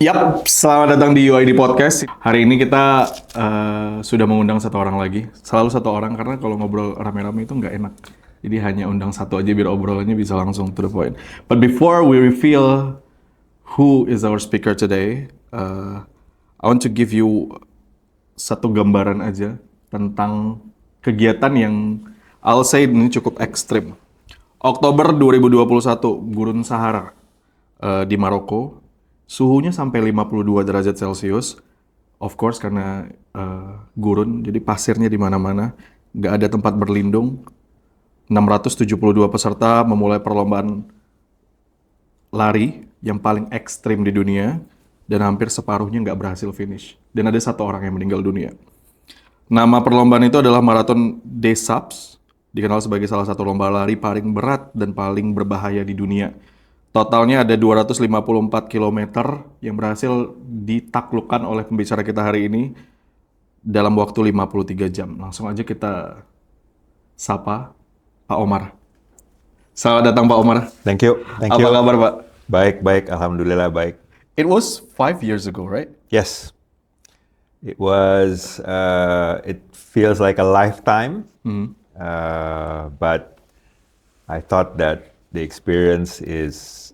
Yap, selamat datang di UID Podcast. Hari ini kita sudah mengundang satu orang lagi. Selalu satu orang, karena kalau ngobrol rame-rame itu nggak enak. Jadi hanya undang satu aja biar obrolannya bisa langsung to the point. But before we reveal who is our speaker today, I want to give you satu gambaran aja tentang kegiatan yang I'll say ini cukup ekstrim. Oktober 2021, Gurun Sahara di Maroko. Suhunya sampai 52 derajat Celcius. Of course karena gurun, jadi pasirnya di mana-mana. Nggak ada tempat berlindung. 672 peserta memulai perlombaan lari yang paling ekstrim di dunia. Dan hampir separuhnya nggak berhasil finish. Dan ada satu orang yang meninggal dunia. Nama perlombaan itu adalah Marathon des Sables. Dikenal sebagai salah satu lomba lari paling berat dan paling berbahaya di dunia. Totalnya ada 254 km yang berhasil ditaklukkan oleh pembicara kita hari ini dalam waktu 53 jam. Langsung aja kita sapa Pak Omar. Selamat datang Pak Omar. Thank you. Apa kabar Pak? Baik. Alhamdulillah baik. It was 5 years ago, right? Yes. It was, it feels like a lifetime. But I thought that the experience is,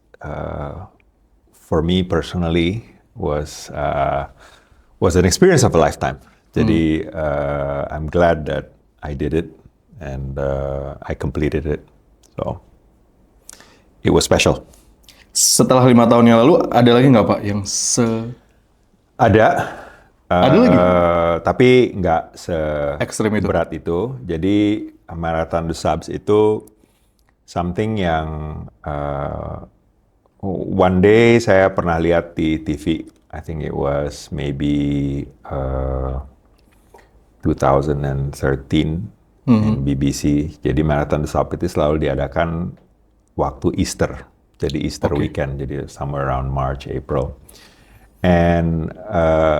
for me personally, was an experience of a lifetime. Jadi, I'm glad that I did it and I completed it. So, it was special. Setelah 5 tahun yang lalu, ada lagi nggak Pak yang Ada. Ada lagi? Tapi nggak ekstrim itu? berat itu. Jadi, Marathon des Sables itu something yang one day saya pernah lihat di TV. I think it was maybe 2013 in BBC. Jadi Marathon des Sables itu selalu diadakan waktu Easter. Jadi Easter weekend, jadi somewhere around March, April. And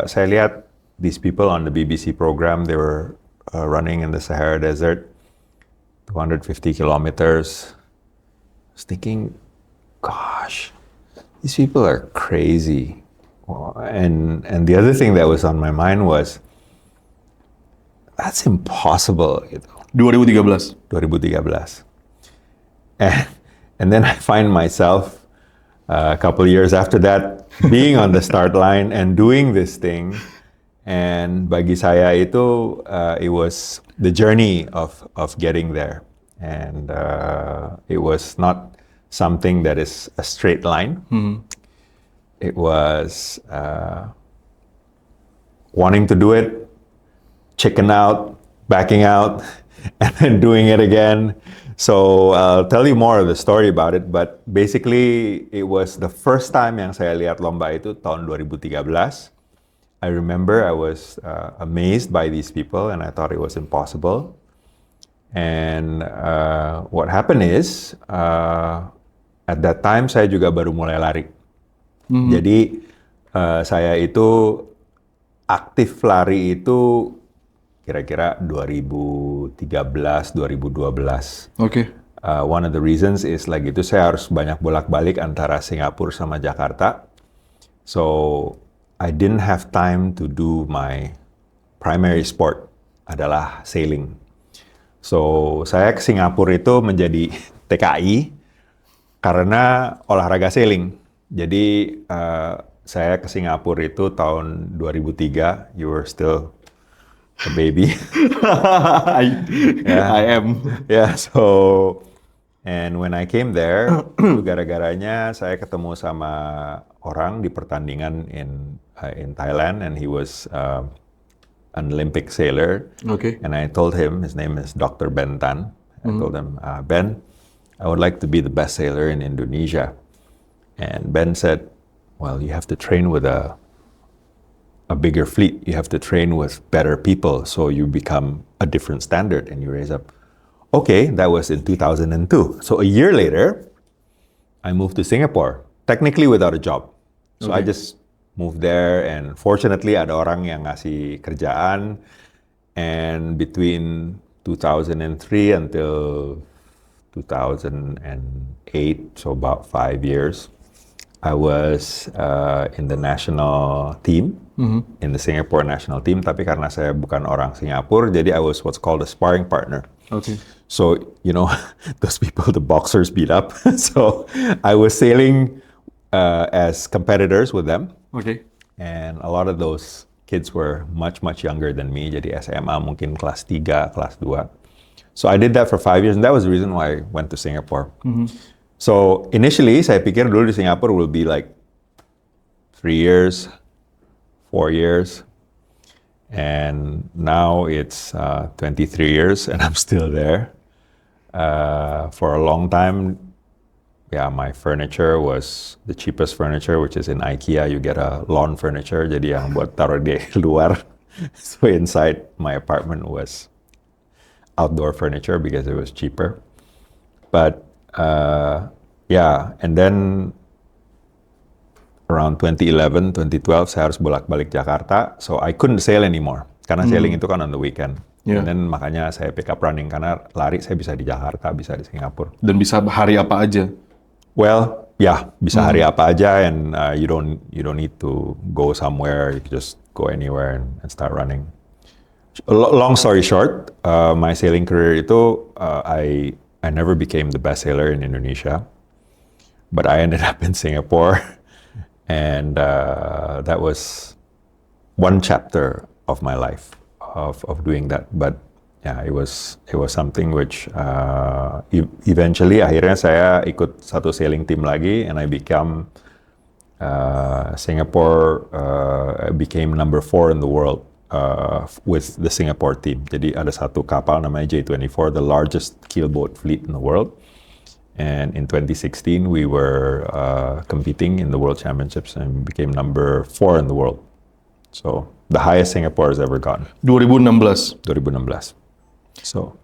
saya lihat these people on the BBC program, they were running in the Sahara Desert, 250 kilometers. I was thinking, gosh, these people are crazy. And the other thing that was on my mind was, that's impossible. 2013. And then I find myself a couple years after that being on the start line and doing this thing. And bagi saya itu, it was the journey of getting there. And it was not something that is a straight line. It was wanting to do it, chicken out, backing out, and then doing it again. So I'll tell you more of the story about it, but basically it was the first time yang saya lihat lomba itu tahun 2013. I remember I was amazed by these people and I thought it was impossible. And what happened is, at that time saya juga baru mulai lari. Jadi saya itu aktif lari itu kira-kira 2013, 2012. Oke. One of the reasons is lagi itu saya harus banyak bolak-balik antara Singapura sama Jakarta. So I didn't have time to do my primary sport adalah sailing. So saya ke Singapura itu menjadi TKI karena olahraga sailing. Jadi saya ke Singapura itu tahun 2003. You were still a baby. I am. Yeah, so and when I came there, itu gara-garanya saya ketemu sama orang di pertandingan in Thailand, and he was an Olympic sailor. Okay. And I told him, his name is Dr. Ben Tan. I told him, Ben, I would like to be the best sailor in Indonesia. And Ben said, well, you have to train with a bigger fleet. You have to train with better people, so you become a different standard and you raise up. Okay, that was in 2002. So a year later, I moved to Singapore, technically without a job. So I just moved there, and fortunately ada orang yang ngasih kerjaan. And between 2003 until 2008, so about 5 years, I was in the national team, in the Singapore national team. Tapi karena saya bukan orang Singapura, jadi I was what's called a sparring partner. Okay. So, you know, those people, the boxers beat up. So I was sailing as competitors with them. Okay. And a lot of those kids were much, much younger than me. Jadi SMA mungkin kelas 3, kelas 2. So I did that for 5 years, and that was the reason why I went to Singapore. So initially, saya pikir dulu di Singapore will be like 3 years, 4 years. And now it's 23 years, and I'm still there. For a long time, yeah, my furniture was the cheapest furniture, which is in IKEA. You get a lawn furniture, jadi yang buat taruh di luar. So inside my apartment was outdoor furniture because it was cheaper. But yeah, and then around 2011, 2012, saya harus bolak-balik Jakarta, so I couldn't sail anymore. Karena sailing itu kan on the weekend. Yeah. And then makanya saya pick up running, karena lari saya bisa di Jakarta, bisa di Singapura. Dan bisa hari apa aja? Well, yeah, bisa hari apa aja, and you don't need to go somewhere. You can just go anywhere and start running. Long story short, my sailing career itu I never became the best sailor in Indonesia, but I ended up in Singapore, and that was one chapter of my life of doing that. But yeah, it was something which eventually akhirnya saya ikut satu sailing team lagi, and I became Singapore became number 4 in the world. With the Singapore team. Jadi ada satu kapal namanya J24, the largest keelboat fleet in the world. And in 2016, we were competing in the World Championships and became number 4 in the world. So the highest Singapore has ever gotten. 2016. 2016. So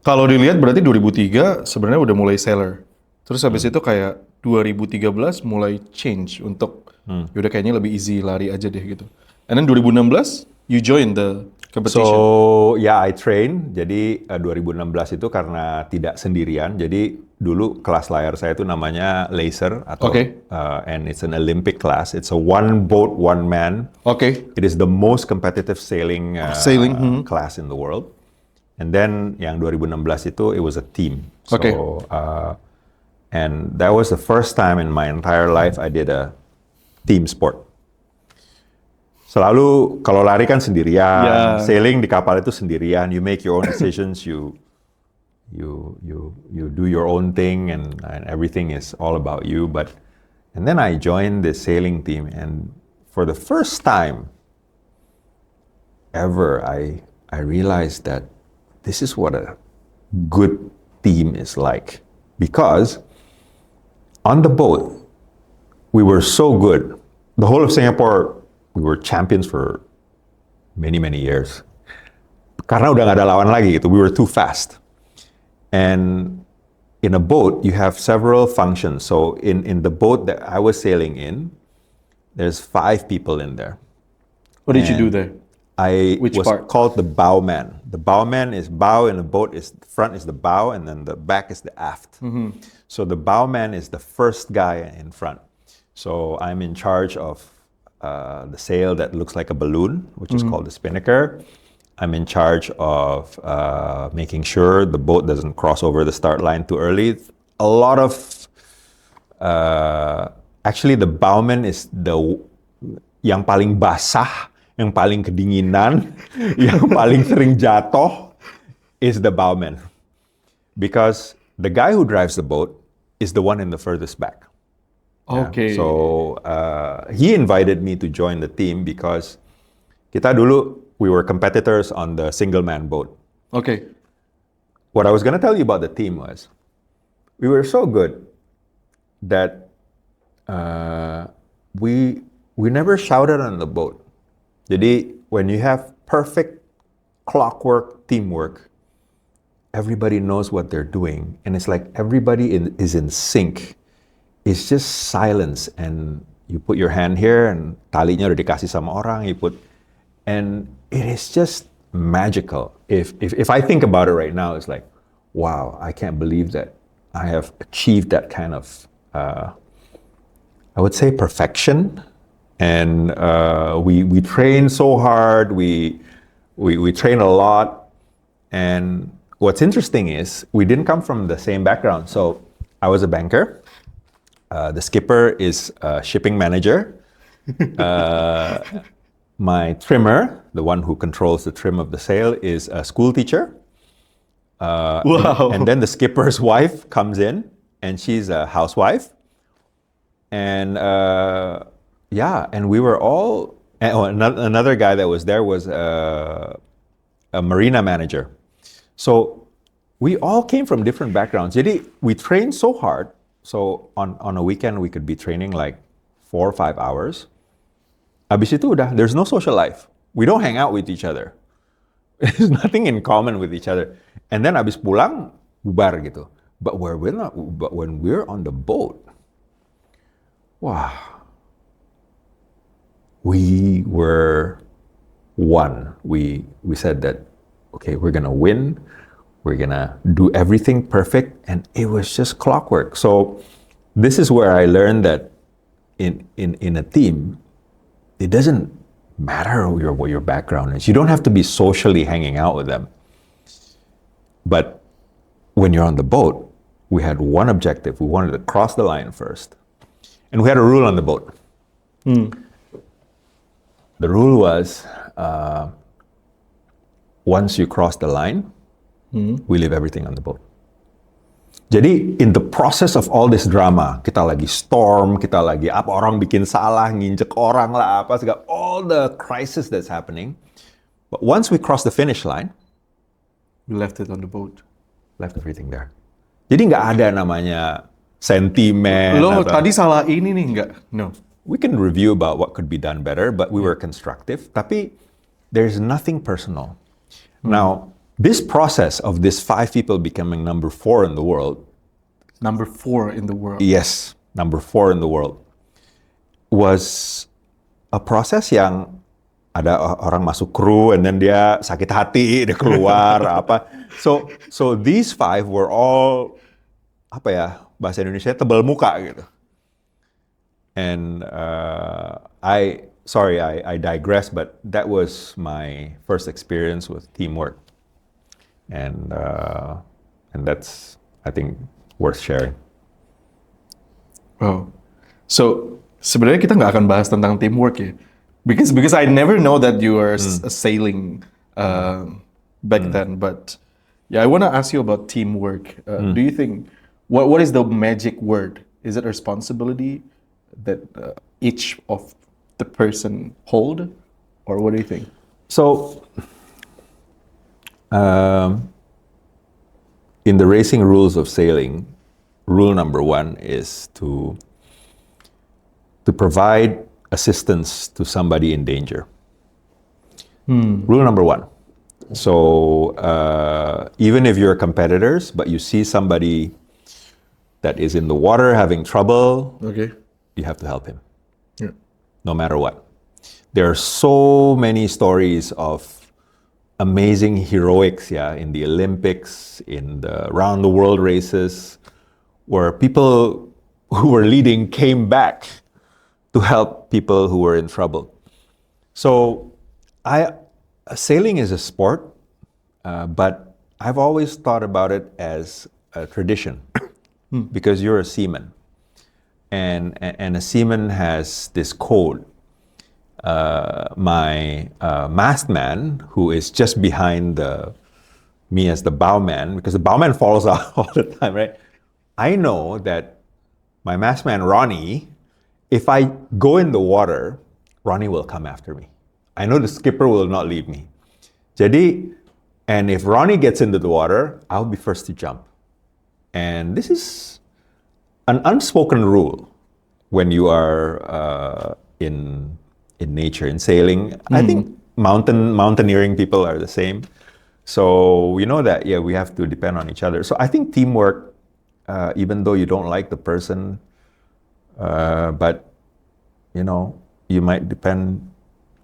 Kalau dilihat berarti 2003 sebenarnya udah mulai sailor. Terus habis itu kayak 2013 mulai change untuk yaudah kayaknya lebih easy lari aja deh gitu. And then 2016 you join the competition. So, yeah, I train. Jadi 2016 itu karena tidak sendirian. Jadi dulu kelas layar saya itu namanya laser atau and it's an Olympic class. It's a one boat, one man. Okay. It is the most competitive sailing class in the world. And then yang 2016 itu it was a team. So, and that was the first time in my entire life I did a team sport. Selalu kalau lari kan sendirian, sailing di kapal itu sendirian. You make your own decisions, you do your own thing, and everything is all about you. And then I joined the sailing team, and for the first time ever, I realized that this is what a good team is like. Because on the boat, we were so good. The whole of Singapore, we were champions for many, many years. Karena udah gak ada lawan lagi gitu. We were too fast. And in a boat, you have several functions. So in the boat that I was sailing in, there's 5 people in there. What did you do there? I was called the bowman. The bowman is bow in a boat. The front is the bow, and then the back is the aft. So the bowman is the first guy in front. So I'm in charge of the sail that looks like a balloon, which is called the spinnaker. I'm in charge of making sure the boat doesn't cross over the start line too early. A lot of, actually the bowman is yang paling basah, yang paling kedinginan, yang paling sering jatuh is the bowman. Because the guy who drives the boat is the one in the furthest back. Okay. Yeah. So he invited me to join the team because kita dulu we were competitors on the single man boat. Okay. What I was going to tell you about the team was we were so good that we never shouted on the boat. Jadi when you have perfect clockwork teamwork, everybody knows what they're doing, and it's like everybody is in sync. It's just silence, and you put your hand here, and talinya udah dikasih sama orang. And it is just magical. If I think about it right now, it's like, wow, I can't believe that I have achieved that kind of I would say perfection, and we train so hard. We train a lot, and what's interesting is we didn't come from the same background. So I was a banker. The skipper is a shipping manager. My trimmer, the one who controls the trim of the sail, is a school teacher. Wow. And then the skipper's wife comes in, and she's a housewife. And and we were all. Another guy that was there was a marina manager. So we all came from different backgrounds. Jadi we trained so hard. So on a weekend we could be training like 4 or 5 hours. Abis itu udah, there's no social life. We don't hang out with each other. There's nothing in common with each other. And then abis pulang, bubar gitu. But when we're on the boat, wow, we were one. We said that, okay, we're gonna win. We're gonna do everything perfect, and it was just clockwork. So this is where I learned that in a team, it doesn't matter what your background is. You don't have to be socially hanging out with them. But when you're on the boat, we had one objective. We wanted to cross the line first. And we had a rule on the boat. The rule was, once you cross the line, we leave everything on the boat. Jadi in the process of all this drama, kita lagi storm, kita lagi apa, orang bikin salah, nginjek orang lah, apa segala, all the crisis that's happening. But once we cross the finish line, We left it on the boat. left everything there. Jadi nggak ada namanya sentimen. Lo atau- tadi salah ini nih, nggak? No. We can review about what could be done better, but we were constructive. Tapi there's nothing personal. Now, this process of these 5 people becoming number 4 in the world, Number 4 in the world. yes, number 4 in the world, was a process yang ada orang masuk kru and then dia sakit hati, dia keluar apa. So these 5 were all apa ya, bahasa Indonesia tebal muka gitu. And I digress, but that was my first experience with teamwork. And that's, I think, worth sharing. Wow. So sebenarnya kita nggak akan bahas tentang teamwork ya, because I never know that you are sailing back then. But yeah, I want to ask you about teamwork. Do you think what is the magic word? Is it responsibility that each of the person hold, or what do you think? So, in the racing rules of sailing, rule number 1 is to provide assistance to somebody in danger. Rule number 1. So, even if you're competitors, but you see somebody that is in the water having trouble, Okay. you have to help him, Yeah. no matter what. There are so many stories of amazing heroics, in the Olympics, in the round the world races, where people who were leading came back to help people who were in trouble. So, sailing is a sport, but I've always thought about it as a tradition, because you're a seaman, and a seaman has this code. My mast man, who is just behind me as the bowman, because the bowman falls out all the time, right? I know that my mast man, Ronnie, if I go in the water, Ronnie will come after me. I know the skipper will not leave me. Jadi, and if Ronnie gets into the water, I'll be first to jump. And this is an unspoken rule when you are in nature, in sailing. I think mountaineering people are the same. So we know that, we have to depend on each other. So I think teamwork, even though you don't like the person, but, you might depend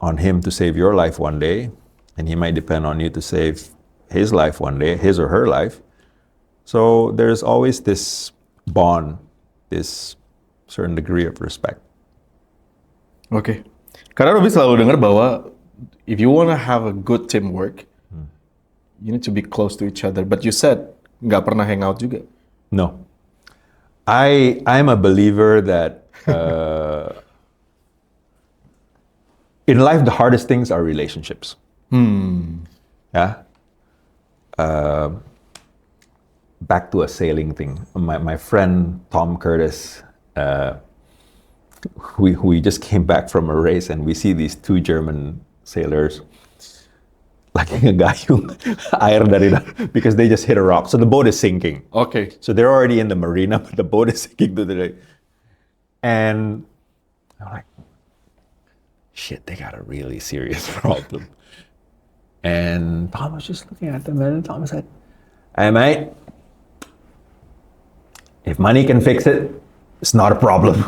on him to save your life one day, and he might depend on you to save his life one day, his or her life. So there's always this bond, this certain degree of respect. Oke. Karena Robi selalu dengar bahwa if you wanna have a good teamwork, you need to be close to each other. But you said nggak pernah hang out juga. No. I'm a believer that in life, the hardest things are relationships. Yeah. Back to a sailing thing. My friend Tom Curtis, we just came back from a race and we see these two German sailors lagi ngegayung air dari because they just hit a rock. So the boat is sinking. Okay. So they're already in the marina, but the boat is sinking to the. And I'm like, shit, they got a really serious problem. And Tom was just looking at them, and Tom said, "Hey, mate, if money can fix it, it's not a problem."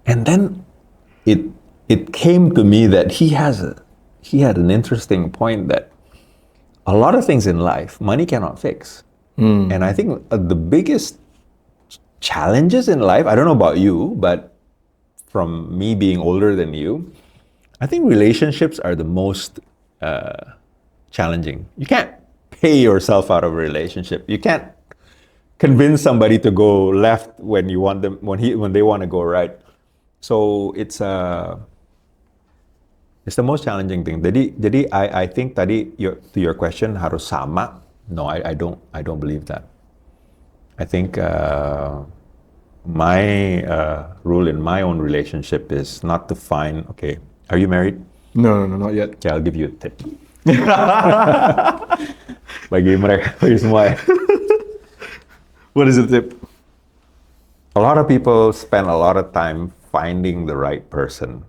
And then it came to me that he had an interesting point that a lot of things in life money cannot fix. And I think the biggest challenges in life, I don't know about you, but from me being older than you, I think relationships are the most challenging. You can't pay yourself out of a relationship. You can't convince somebody to go left when you want them when they want to go right. So it's the most challenging thing. Jadi I think tadi to your question harus sama. No, I don't believe that. I think my rule in my own relationship is not to find. Okay, are you married? No, not yet. Okay, I'll give you a tip. Bagi semua. What is the tip? A lot of people spend a lot of time finding the right person,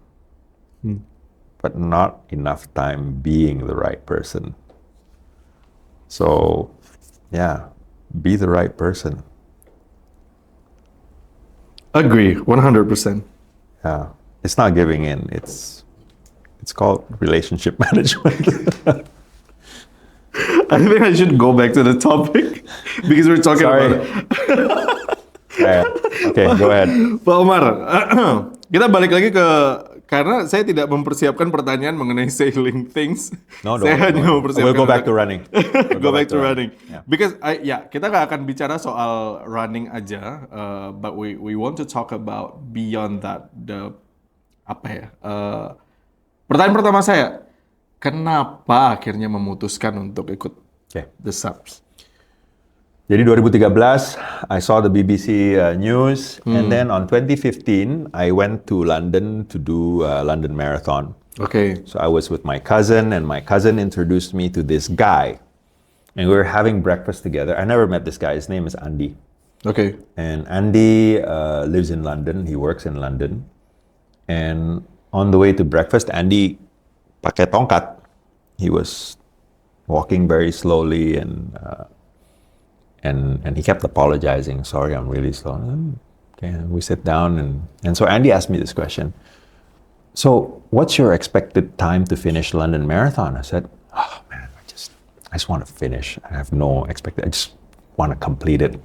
but not enough time being the right person. So, yeah, be the right person. Agree, 100%. Yeah, it's not giving in. It's called relationship management. I think I should go back to the topic because we're talking Sorry. about it. Yeah. Okay, go ahead. Pak Omar, kita balik lagi karena saya tidak mempersiapkan pertanyaan mengenai sailing things. No, Saya hanya don't. mempersiapkan. We'll go back to running. Go back to running. Yeah. Because kita nggak akan bicara soal running aja, but we want to talk about beyond that. Pertanyaan pertama saya, kenapa akhirnya memutuskan untuk ikut the subs? Jadi 2013, I saw the BBC news, and then on 2015, I went to London to do London Marathon. Okay. So I was with my cousin, and my cousin introduced me to this guy, and we were having breakfast together. I never met this guy. His name is Andy. Okay. And Andy lives in London. He works in London. And on the way to breakfast, Andy pakai tongkat. He was walking very slowly, and he kept apologizing. Sorry, I'm really slow. Okay, and we sit down, and so Andy asked me this question. So, what's your expected time to finish London Marathon? I said, oh man, I just want to finish. I have no expected. I just want to complete it.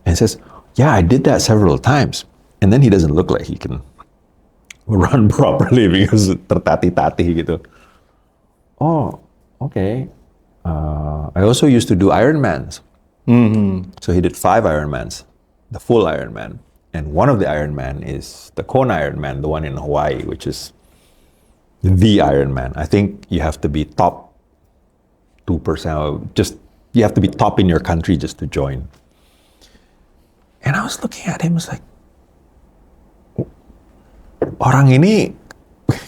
And he says, yeah, I did that several times. And then he doesn't look like he can run properly because tertatih-tatih gitu. Oh, okay. I also used to do Ironmans. So he did 5 Ironmans, the full Ironman. And one of the Ironman is the Kona Ironman, the one in Hawaii, which is the Ironman. I think you have to be top 2%, you have to be top in your country just to join. And I was looking at him, I was like, orang ini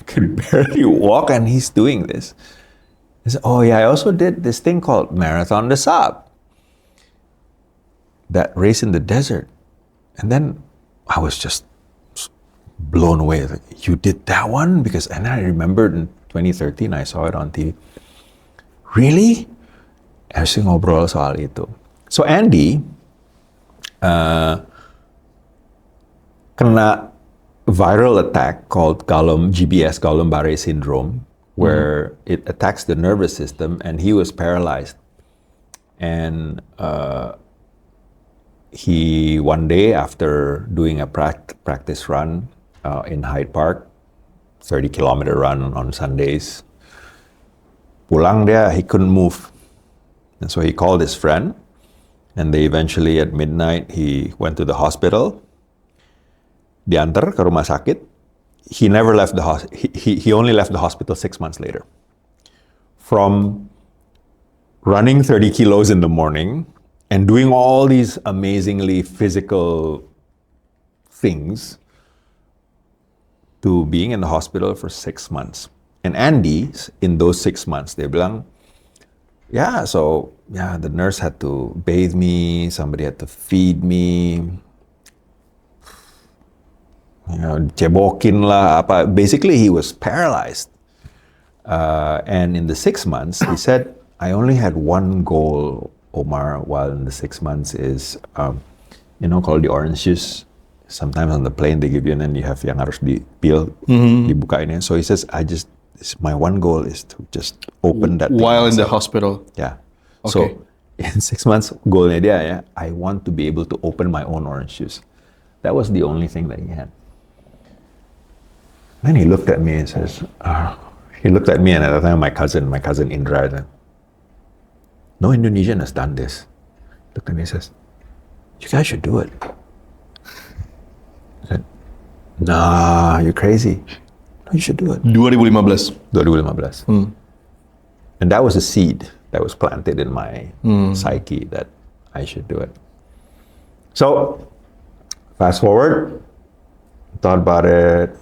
can barely walk and he's doing this. He said, oh yeah, I also did this thing called Marathon des Sables. That race in the desert. And then I was just blown away. Like, you did that one? And I remembered in 2013, I saw it on TV. Really? I was ngobrol soal itu. So Andy kena viral attack called GBS, Guillain-Barré syndrome, where it attacks the nervous system, and he was paralyzed. And he one day after doing a practice run in Hyde Park, 30-kilometer run on Sundays, pulang dia, he couldn't move. And so he called his friend, and they eventually at midnight, he went to the hospital, diantar ke rumah sakit. He never left the hospital. He only left the hospital 6 months later. From running 30 kilos in the morning and doing all these amazingly physical things to being in the hospital for 6 months. And Andy, in those 6 months, they bilang, the nurse had to bathe me, somebody had to feed me, cebokin lah, apa. Basically, he was paralyzed. And in the 6 months, he said, I only had one goal, Omar, while in the 6 months is, called the orange juice. Sometimes on the plane they give you, and then you have yang harus di-peel, dibukain. So he says, my one goal is to just open that thing while in the myself. hospital. Yeah. Okay. So in 6 months, goalnya dia, I want to be able to open my own orange juice. That was the only thing that he had. Then he looked at me and says, and at the time my cousin Indra said, no Indonesian has done this. He looked at me and says, you guys should do it. I said, nah, you're crazy. No, you should do it. 2015. And that was a seed that was planted in my psyche that I should do it. So, fast forward, thought about it,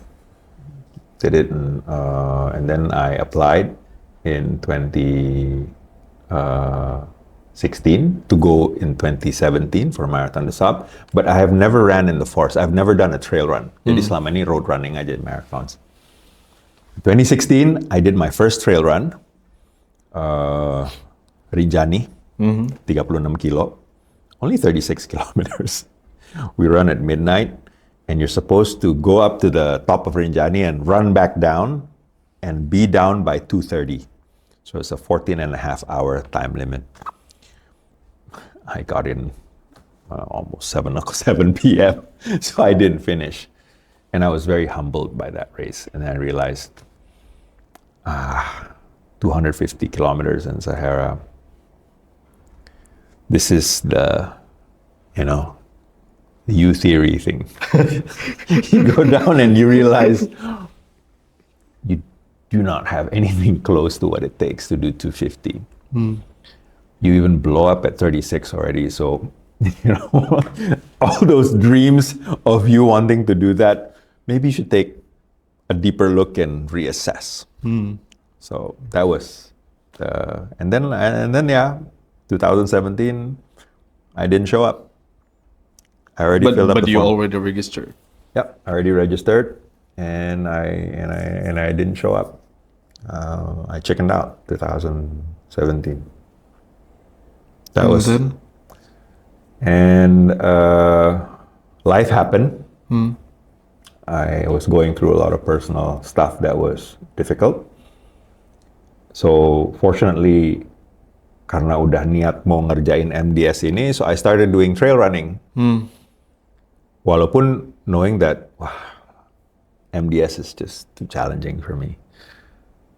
did it, and then I applied in 2016 to go in 2017 for Marathon des Sables, but I have never ran in the forest. I've never done a trail run. Jadi selama ini road running aja marathons. 2016, I did my first trail run, Rinjani, 36 kilo, only 36 kilometers. We run at midnight, and you're supposed to go up to the top of Rinjani and run back down and be down by 2:30. So it's a 14.5-hour time limit. I got in almost 7 p.m., so I didn't finish. And I was very humbled by that race. And then I realized, 250 kilometers in Sahara, this is the U theory thing. You go down and you realize you do not have anything close to what it takes to do 250. You even blow up at 36 already. So, all those dreams of you wanting to do that, maybe you should take a deeper look and reassess. So that was, and then 2017, I didn't show up. I already filled up the form. But you already registered. Yep, I already registered, and I didn't show up. I chickened out 2017. That And was then? And life happened. I was going through a lot of personal stuff that was difficult. So fortunately, karena udah niat mau ngerjain MDS ini, so I started doing trail running. Walaupun knowing that, MDS is just too challenging for me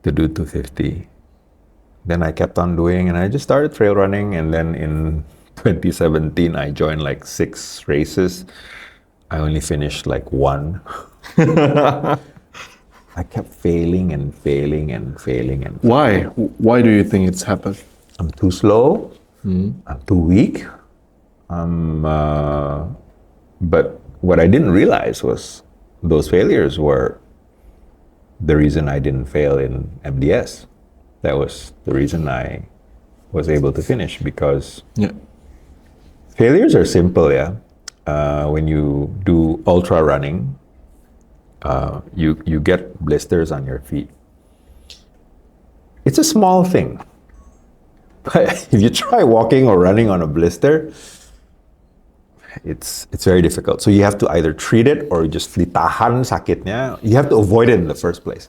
to do 250. Then I kept on doing, and I just started trail running. And then in 2017, I joined like 6 races. I only finished like 1. I kept failing and failing and failing and failing. Why? Why do you think it's happened? I'm too slow. I'm too weak. But what I didn't realize was those failures were the reason I didn't fail in MDS. That was the reason I was able to finish, because failures are simple, when you do ultra running, you get blisters on your feet. It's a small thing. But if you try walking or running on a blister, it's very difficult. So you have to either treat it or just ditahan sakitnya. You have to avoid it in the first place.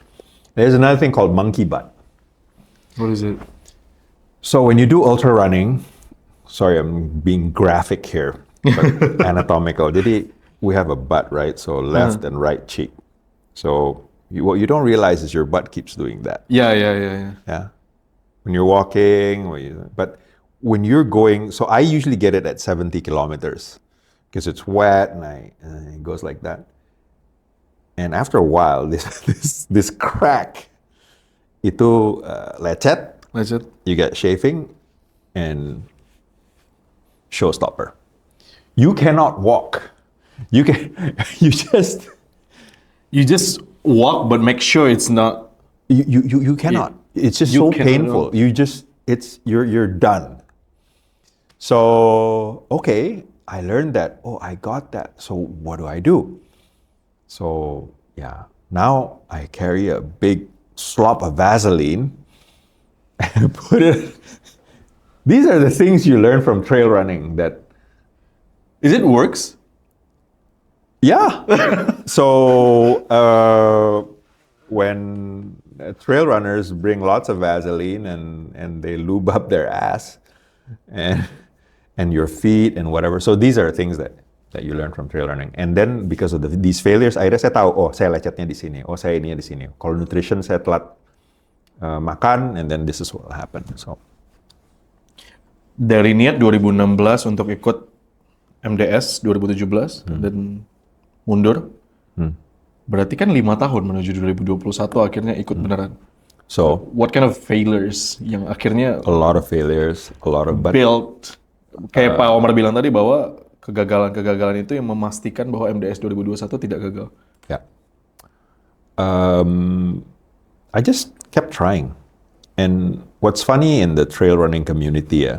There's another thing called monkey butt. What is it? So when you do ultra running, sorry, I'm being graphic here. but anatomical. Jadi we have a butt, right? So left and right cheek. So what you don't realize is your butt keeps doing that. Yeah. Yeah. When you're walking, but when you're going, so I usually get it at 70 kilometers because it's wet and it goes like that. And after a while, this crack, itu lecet, you get chafing, and showstopper. You cannot walk. You just walk, but make sure it's not. You cannot. It's just so painful. You're done. So okay, I learned that. Oh, I got that. So what do I do? So yeah, now I carry a big slop of Vaseline and put it. These are the things you learn from trail running. That is it works? Yeah. So when trail runners bring lots of Vaseline and they lube up their ass and your feet and whatever. So these are things that you learn from trail running. And then because of these failures, akhirnya saya tahu, oh saya lecetnya di sini, oh saya ininya di sini. Kalau nutrition saya telat makan, and then this is what will happen. So dari niat 2016 untuk ikut MDS 2017 dan mundur, berarti kan 5 tahun menuju 2021 akhirnya ikut beneran. So what kind of failures yang akhirnya a lot of failures, a lot of built kayak Pak Omar bilang tadi bahwa kegagalan-kegagalan itu yang memastikan bahwa MDS 2021 tidak gagal. Yeah. I just kept trying. And what's funny in the trail running community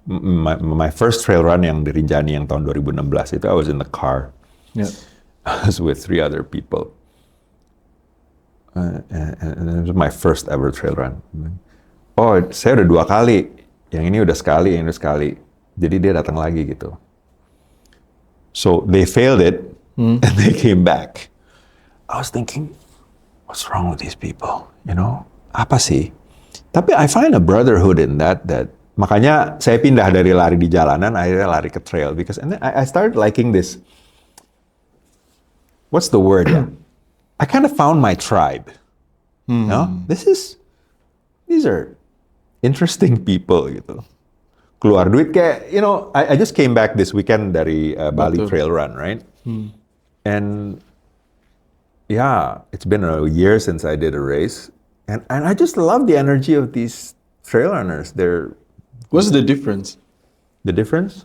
my first trail run yang di Rinjani yang tahun 2016 itu I was in the car. Yeah. I was with 3 other people. And it was my first ever trail run. Oh, saya udah 2 kali. Yang ini udah sekali, yang ini udah sekali. Jadi dia datang lagi gitu. So they failed it and they came back. I was thinking, what's wrong with these people? You know, apa sih? Tapi I find a brotherhood in that makanya saya pindah dari lari di jalanan akhirnya lari ke trail because and then I started liking this. What's the word? I kind of found my tribe. You know, these are interesting people gitu. Keluar duit kayak, you know, I just came back this weekend dari Bali Trail Run, right? And yeah, it's been a year since I did a race. And I just love the energy of these trail runners. What's the difference? The difference?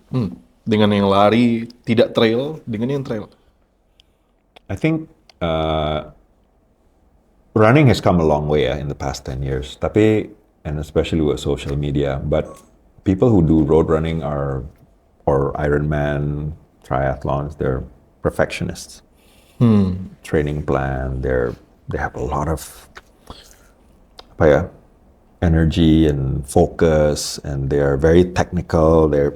Dengan yang lari tidak trail, dengan yang trail. I think running has come a long way in the past 10 years. Tapi, and especially with social media, but people who do road running or Ironman, triathlons, they're perfectionists. Training plan, they have a lot of energy and focus, and they are very technical. Their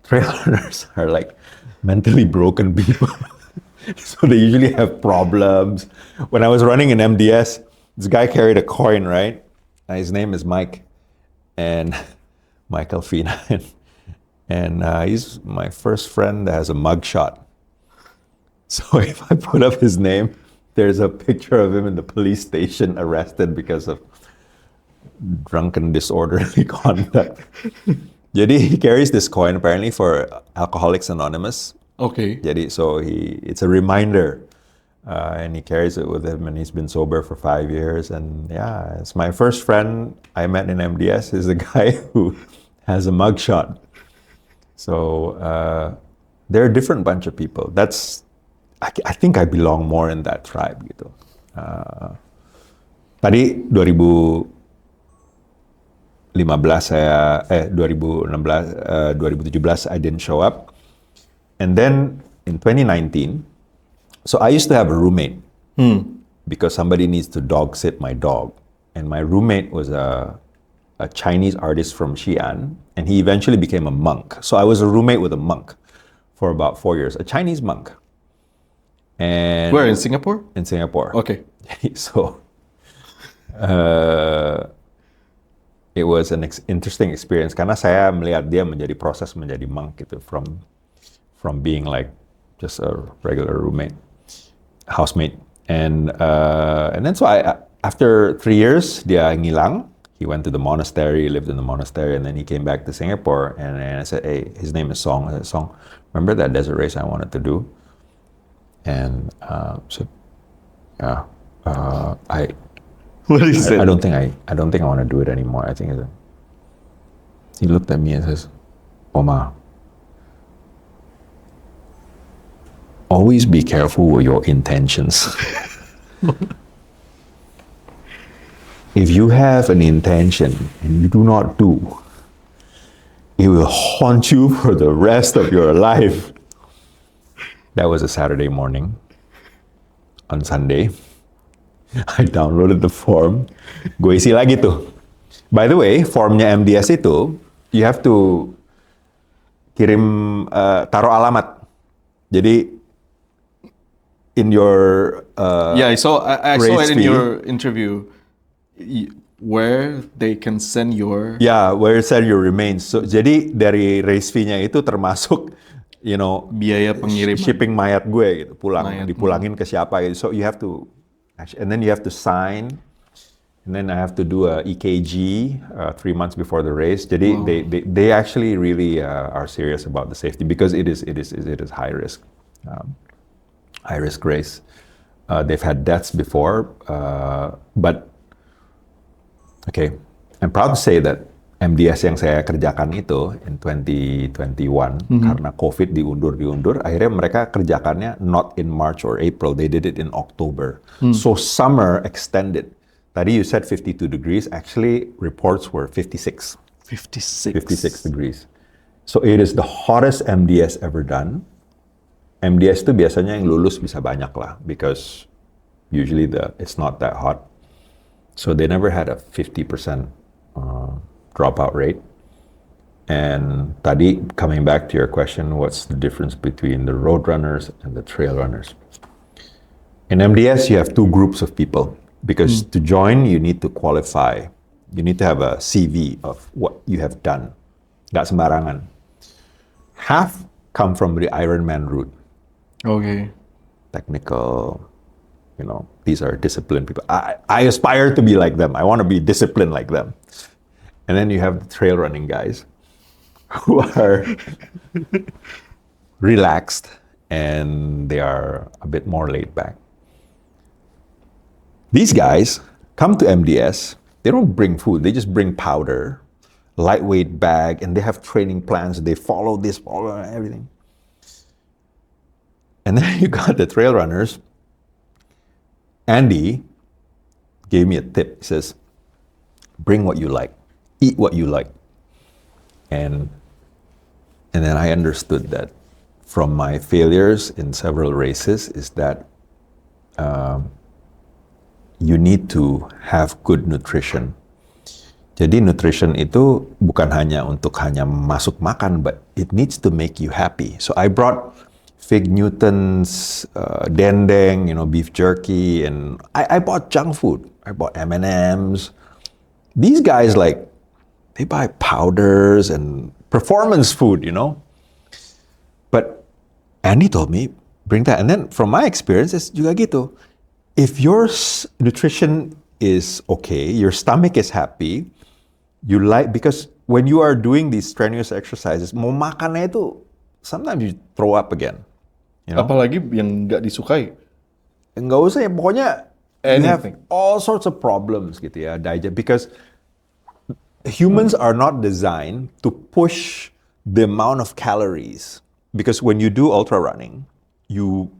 trail runners are like mentally broken people. So they usually have problems. When I was running in MDS, this guy carried a coin, right? His name is Mike, and Michael Fina, and he's my first friend that has a mugshot. So if I put up his name, there's a picture of him in the police station arrested because of drunken disorderly conduct. Jadi he carries this coin apparently for Alcoholics Anonymous. Okay. Jadi so it's a reminder, and he carries it with him, and he's been sober for 5 years. And yeah, it's my first friend I met in MDS is the guy who has a mugshot. So they're a different bunch of people. I think I belong more in that tribe gitu. Tadi 2015 saya 2017 I didn't show up. And then in 2019, so I used to have a roommate because somebody needs to dog sit my dog. And my roommate was a Chinese artist from Xi'an, and he eventually became a monk. So I was a roommate with a monk for about 4 years, a Chinese monk. And where, in Singapore? In Singapore. Okay. So it was an interesting experience karena saya melihat dia proses menjadi monk gitu from being like just a regular housemate, and then so after 3 years dia ngilang. He went to the monastery, lived in the monastery, and then he came back to Singapore. And I said, "Hey, his name is Song. I said, Song, remember that desert race I wanted to do?" And so, yeah, What is it? I don't think I want to do it anymore. I think he looked at me and says, "Omar, always be careful with your intentions." If you have an intention and you do not do, it will haunt you for the rest of your life. That was a Saturday morning. On Sunday, I downloaded the form. Gue isi lagi tuh. By the way, formnya MDS itu, you have to kirim, taruh alamat. Jadi, in your Yeah, I saw it in race fee. your interview where they can send your where send your remains. So jadi dari race fee-nya itu termasuk biaya pengiriman. shipping mayat gue gitu, Mayat. dipulangin ke siapa gitu. So you have to and then you have to sign, and then I have to do a EKG 3 months before the race. Jadi they actually really are serious about the safety because it is high risk race. They've had deaths before, but okay, I'm proud to say that MDS yang saya kerjakan itu in 2021 karena COVID diundur, akhirnya mereka kerjakannya not in March or April, they did it in October. So summer extended. Tadi you said 52 degrees, actually reports were 56 degrees. So it is the hottest MDS ever done. MDS itu biasanya yang lulus bisa banyak lah because usually it's not that hot. So they never had a 50% dropout rate. And tadi, coming back to your question, what's the difference between the road runners and the trail runners? In MDS, you have two groups of people because to join, you need to qualify. You need to have a CV of what you have done. Gak sembarangan. Half come from the Ironman route. Okay. Technical, these are disciplined people. I aspire to be like them. I want to be disciplined like them. And then you have the trail running guys who are relaxed and they are a bit more laid back. These guys come to MDS, they don't bring food, they just bring powder, lightweight bag, and they have training plans. They follow everything. And then you got the trail runners. Andy gave me a tip. He says, bring what you like, eat what you like. And then I understood that from my failures in several races is that you need to have good nutrition. Jadi nutrition itu bukan hanya untuk hanya masuk makan, but it needs to make you happy. So I brought Fig Newtons, dendeng, beef jerky, and I bought junk food. I bought M&Ms. These guys, they buy powders and performance food, But Andy told me, bring that. And then from my experience, it's juga gitu. If your nutrition is okay, your stomach is happy, because when you are doing these strenuous exercises, mau makannya itu, sometimes you throw up again. Apalagi yang nggak disukai. Nggak usah ya, pokoknya you have all sorts of problems gitu ya, digest, because humans are not designed to push the amount of calories. Because when you do ultra running, you're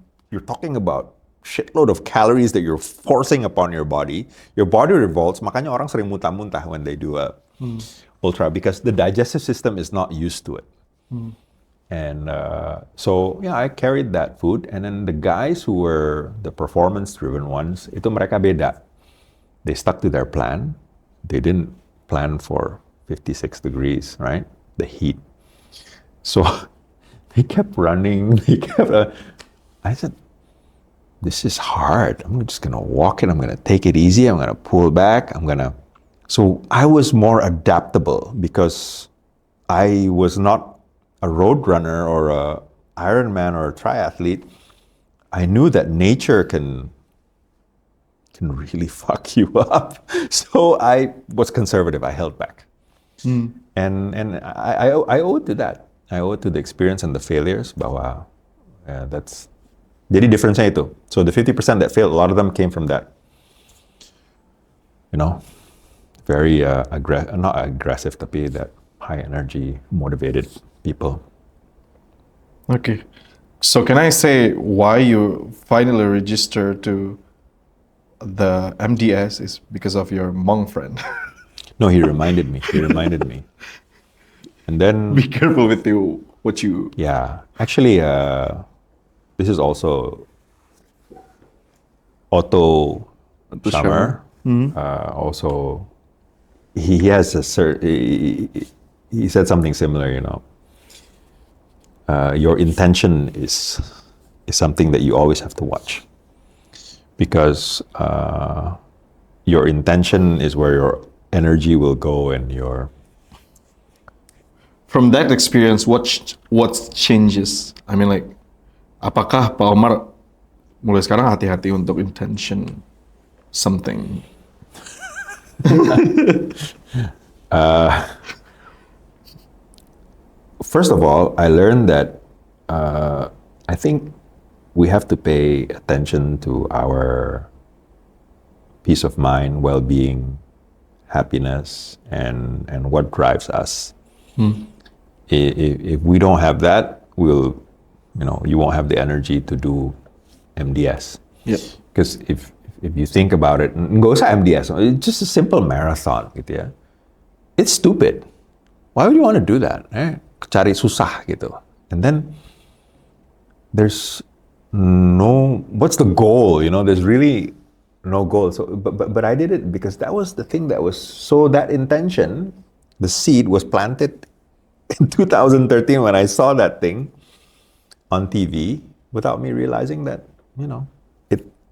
talking about shitload of calories that you're forcing upon your body. Your body revolts, makanya orang sering muntah-muntah when they do a ultra, because the digestive system is not used to it. And so, I carried that food. And then the guys who were the performance-driven ones, itu mereka beda. They stuck to their plan. They didn't plan for 56 degrees, right? The heat. So they kept running. I said, this is hard. I'm just going to walk it. I'm going to take it easy. I'm going to pull back. I'm going to So I was more adaptable because I was not a road runner or a Ironman or a triathlete. I knew that nature can really fuck you up. So I was conservative. I held back. And I owe it to that. I owe it to the experience and the failures. Bahwa that's jadi difference-nya itu. So the 50% that failed, a lot of them came from that. Very not aggressive, tapi that high energy, motivated people. Okay. So can I say why you finally registered to the MDS is because of your Hmong friend? No, he reminded me. And then, Be careful with what you... yeah, actually, this is also Otto Summer. Also, he has he said something similar, your intention is something that you always have to watch, because your intention is where your energy will go, and your... From that experience, what changes? I mean, like, apakah Pak Omar mulai sekarang hati-hati untuk intention something? First of all, I learned that I think we have to pay attention to our peace of mind, well-being, happiness, and what drives us. If we don't have that, you won't have the energy to do MDS. Yeah. Because if you think about it, nggak usah MDS, it's just a simple marathon, gitu ya. It's stupid. Why would you want to do that? Cari susah gitu. And then there's what's the goal? There's really no goal. So, but I did it because that was the thing that was, so that intention, the seed was planted in 2013 when I saw that thing on TV without me realizing that,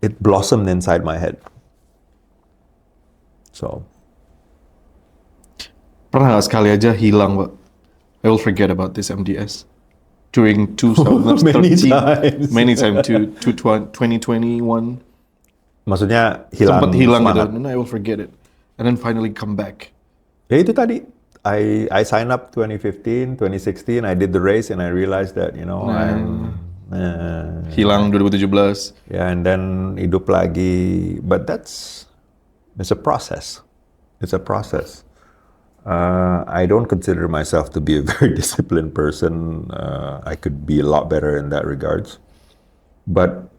it blossomed inside my head. So. Pernah nggak sekali aja hilang, Pak? I will forget about this MDS during 2013. Many times. 2021. Maksudnya hilang gitu. And I will forget it. And then finally come back. Ya itu tadi. I signed up 2015, 2016. I did the race and I realized that, hilang 2017. Yeah, and then hidup lagi. But it's a process. It's a process. I don't consider myself to be a very disciplined person. I could be a lot better in that regards. But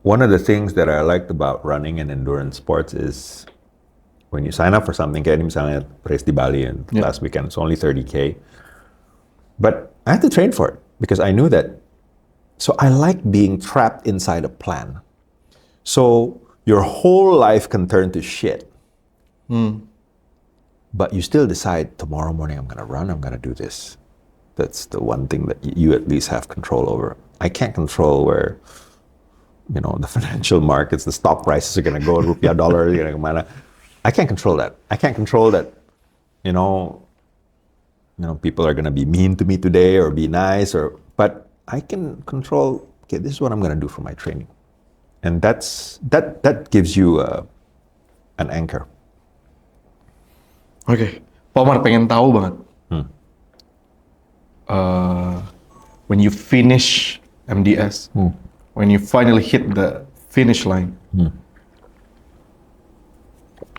one of the things that I liked about running and endurance sports is when you sign up for something, kayak ini misalnya race di Bali and last weekend, it's only 30K. But I had to train for it because I knew that. So I like being trapped inside a plan. So your whole life can turn to shit. But you still decide, tomorrow morning I'm going to run, I'm going to do this. That's the one thing that you at least have control over. I can't control where, the financial markets, the stock prices are going to go, rupiah, dollar, kemana. I can't control that. I can't control that, people are going to be mean to me today or be nice, but I can control, okay, this is what I'm going to do for my training. And that gives you an anchor. Oke, Pak Omar pengen tahu banget. When you finish MDS, when you finally hit the finish line,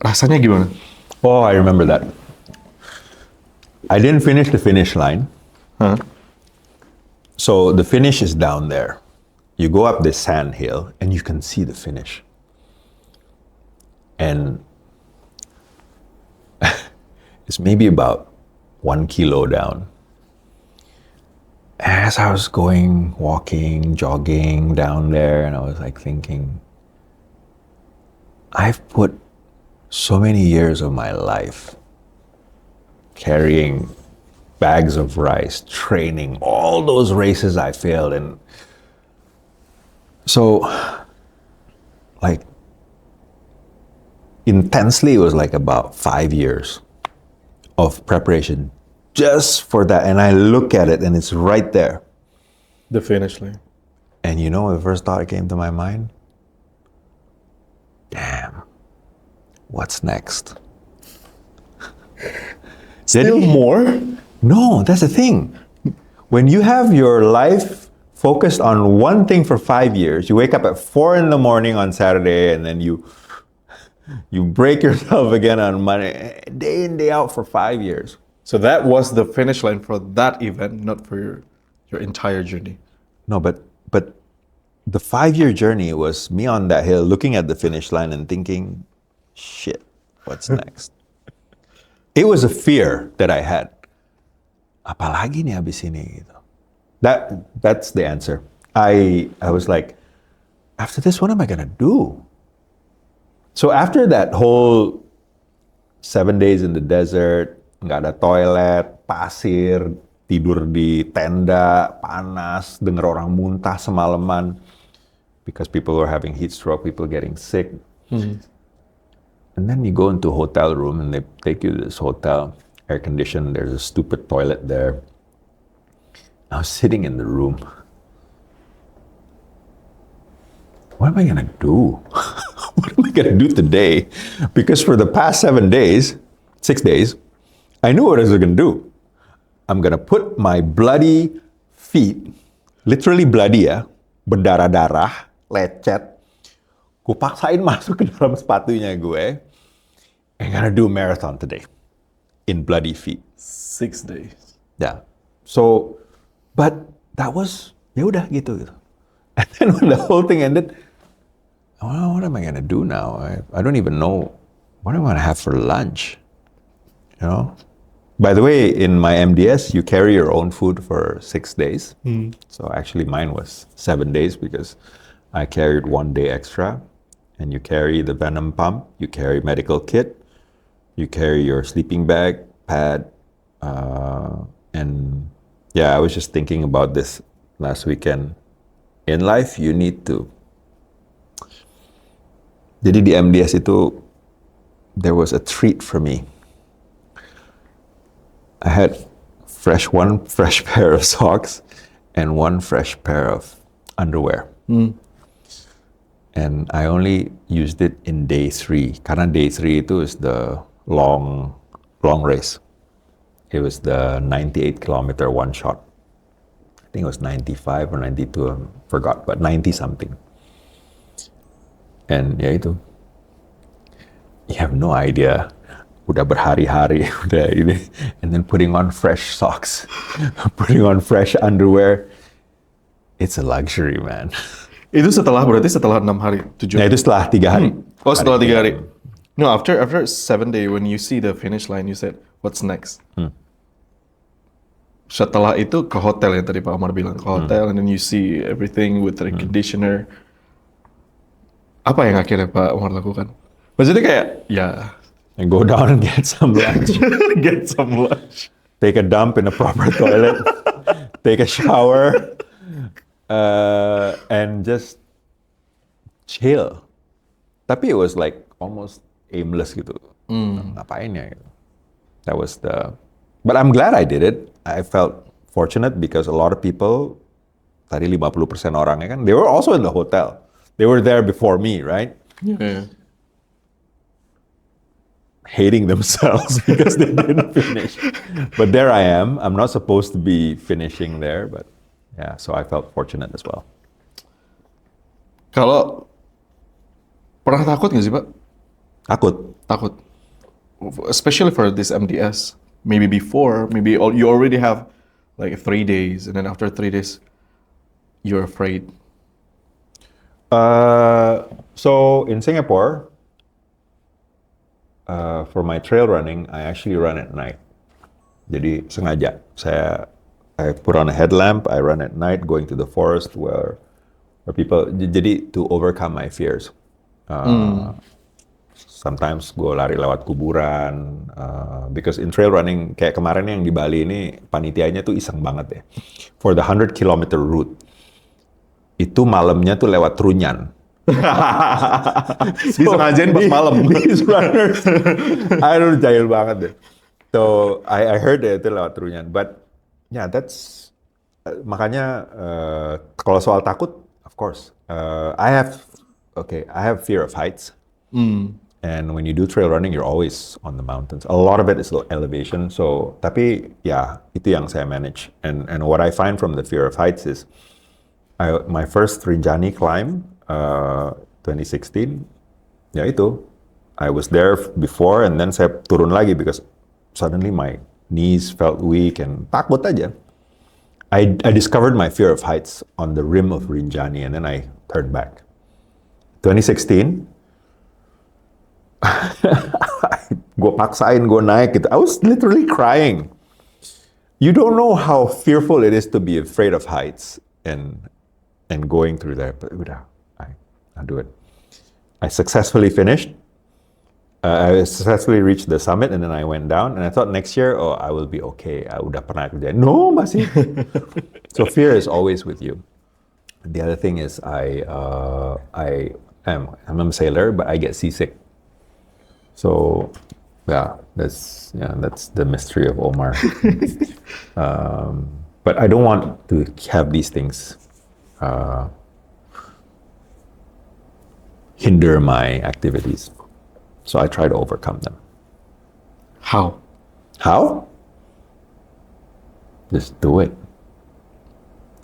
rasanya gimana? Oh, I remember that. I didn't finish the finish line. So the finish is down there. You go up this sand hill and you can see the finish. And it's maybe about 1 kilo down. As I was walking, jogging down there, and I was like thinking, I've put so many years of my life carrying bags of rice, training, all those races I failed. And so, like, intensely, it was like about 5 years of preparation just for that. And I look at it and it's right there. The finish line. And you know, the first thought that came to my mind, damn, what's next? Still more? No, that's the thing. When you have your life focused on one thing for 5 years, you wake up at 4 in the morning on Saturday and then you break yourself again on Monday, day in, day out for 5 years. So that was the finish line for that event, not for your entire journey. No, but the 5-year journey was me on that hill looking at the finish line and thinking, shit, what's next? It was a fear that I had. Apalagi nih abis ini gitu. That's the answer. I was like, after this, what am I gonna do? So after that whole 7 days in the desert, nggak ada toilet, pasir, tidur di tenda, panas, denger orang muntah semalaman, because people were having heat stroke, people getting sick. And then you go into a hotel room and they take you to this hotel, air conditioned, there's a stupid toilet there. I was sitting in the room. What am I gonna do? What am I gonna do today? Because for the past 6 days, I knew what I was gonna do. I'm gonna put my bloody feet, literally bloody ya, berdarah-darah, lecet, kupaksain masuk ke dalam sepatunya gue. I'm gonna do a marathon today in bloody feet. 6 days. Yeah. So, but that was, ya udah gitu. And then when the whole thing ended, well, what am I gonna do now? I don't even know what am I gonna have for lunch. You know? By the way, in my MDS, you carry your own food for 6 days. So actually mine was 7 days because I carried 1 day extra. And you carry the venom pump, you carry medical kit, you carry your sleeping bag, pad, and yeah, I was just thinking about this last weekend. In life, you need to. Jadi di MDS itu, there was a treat for me. I had one fresh pair of socks and 1 fresh pair of underwear. And I only used it in day 3. Karena day 3 itu is the long race. It was the 98-kilometer one shot. I think it was 95 or 92, I forgot, but 90 something. And ya itu. You have no idea. Udah berhari-hari, udah ini. And then putting on fresh socks, putting on fresh underwear. It's a luxury, man. Itu berarti setelah 6 hari, 7 Nah, hari. itu setelah 3 hari. Oh, setelah 3 hari. No, after 7 day, when you see the finish line, you said, what's next? Setelah itu ke hotel yang tadi Pak Omar bilang, ke hotel, and then you see everything with the conditioner. Apa yang akhirnya Pak Omar lakukan? Maksudnya kayak, ya... And go down and get some lunch. Get some lunch. Take a dump in a proper toilet. Take a shower. And just chill. Tapi it was like almost aimless gitu. Ngapain ya gitu. That was but I'm glad I did it. I felt fortunate because a lot of people, tadi 50% orangnya kan, they were also in the hotel. They were there before me, right? Yeah. Hating themselves because they didn't finish. But there I am. I'm not supposed to be finishing there, but yeah, so I felt fortunate as well. Kalau pernah takut nggak sih Pak? Takut. Especially for this MDS. Maybe before, maybe you already have like 3 days, and then after 3 days, you're afraid. So in Singapore, for my trail running, I actually run at night. Jadi sengaja I put on a headlamp, I run at night going to the forest where people, jadi to overcome my fears. Sometimes gue lari lewat kuburan, because in trail running, kayak kemarin yang di Bali ini, panitianya tuh iseng banget ya. For the 100-kilometer route, itu malamnya tuh lewat Trunyan. Disengajain pas malam. These runners, I don't know, jahil banget deh. So I heard itu lewat Trunyan, but yeah, that's makanya kalau soal takut, of course, I have fear of heights. And when you do trail running, you're always on the mountains. A lot of it is elevation. So, tapi ya itu yang saya manage. And what I find from the fear of heights is, my first Rinjani climb, 2016, ya itu, I was there before and then saya turun lagi because suddenly my knees felt weak and takut aja. I discovered my fear of heights on the rim of Rinjani and then I turned back. 2016, gue paksain gue naik gitu. I was literally crying. You don't know how fearful it is to be afraid of heights and going through there. But udah, I'll do it. I successfully finished. I successfully reached the summit and then I went down and I thought next year, I will be okay. I udah pernah kerjain. No, masih. So fear is always with you. The other thing is I'm a sailor, but I get seasick. So that's the mystery of Omar. But I don't want to have these things hinder my activities. So I try to overcome them. How? Just do it.